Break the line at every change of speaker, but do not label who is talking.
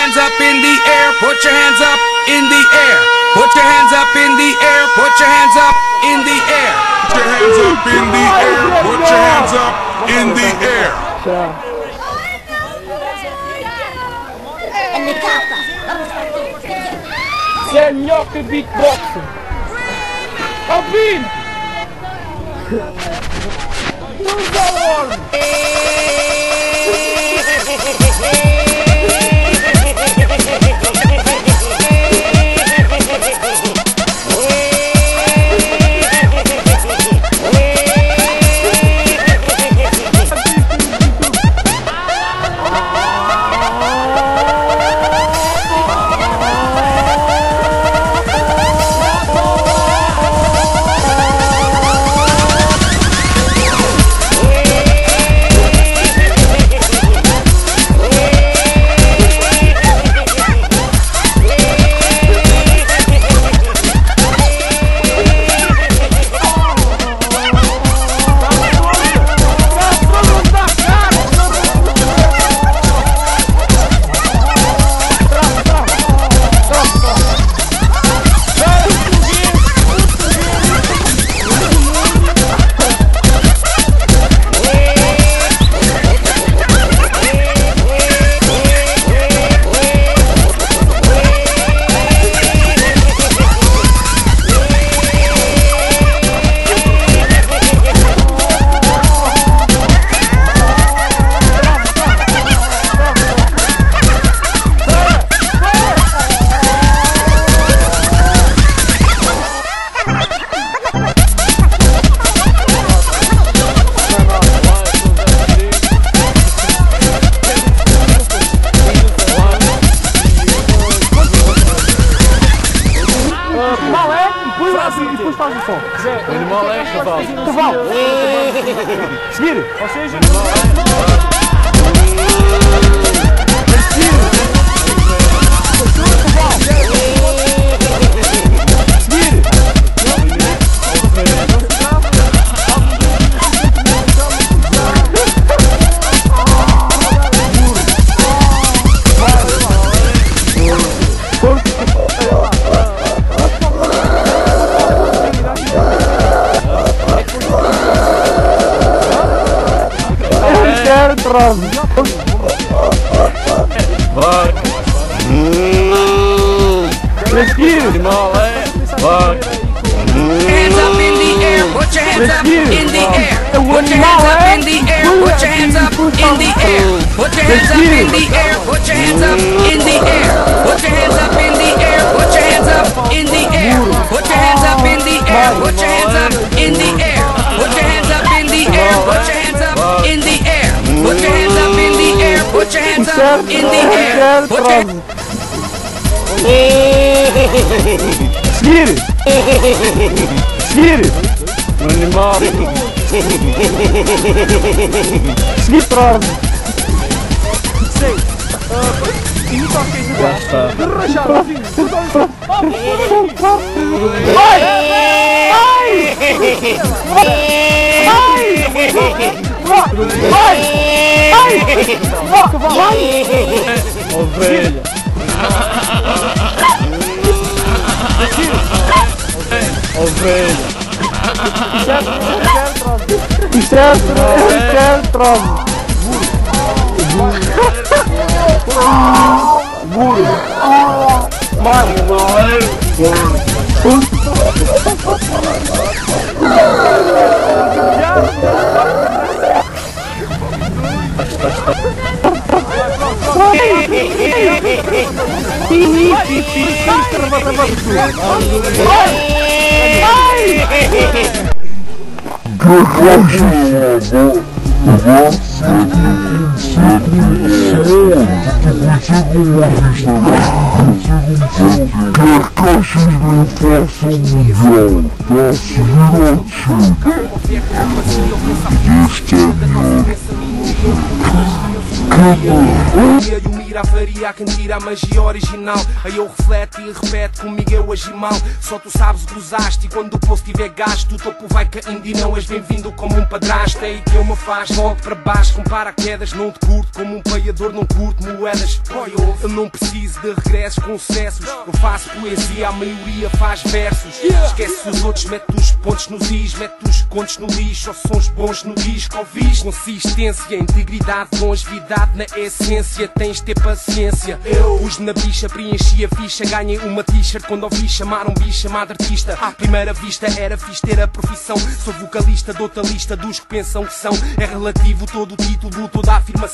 hands up in the air, put your hands up in the air. Put your hands up in the air, put your hands up in the air.
Put your hands up in the air, put your hands up in the air.
Você é melhor que beatboxing. Tá vindo! Não dá ordem! Depois faz o som.
O animal é cavalo.
Cavalo. Seguir. Ou seja,
Hands up in the air, put your hands up in the air. Put your hands up in the air, put your hands up in the air. Put your hands up in the air, put your hands up in the air. Put your hands up in the air, put your hands up in the air. Put your hands up in the air, put your hands up in the air. Put your hands up in the air, put your hands up in the air. Put your hands up in the air, put your hands up in the air. Put your
seguir! Seguir!
O animal.
Seguir trás!
Sei! Imita o que é
já está!
Vai! Ovelha! Ovelha!
Isto é troço! Burro!
mentira, avaria, quem tira a magia original. Aí eu reflete e repete, comigo eu agi mal. Só tu sabes o que usaste e quando o poço tiver gasto, o topo vai caindo e não és bem-vindo como um padrasto. É aí que eu me faz, volto para baixo com paraquedas. Não te curto como um paiador, não curto moedas. Eu não preciso de regressos com sucessos. Eu faço poesia, a maioria faz versos. Esquece os outros, mete os pontos nos is, mete os contos no lixo. Ou sons bons no disco, ouvis? Consistência, integridade, longevidade na essência. Tens de ter paciência. Eu pus na bicha, preenchi a ficha. Ganhei uma t-shirt quando ouvi chamar um bicho chamado artista. À primeira vista era fixe ter a profissão. Sou vocalista, dou-te a lista dos que pensam que são. É relativo todo o título, toda a afirmação.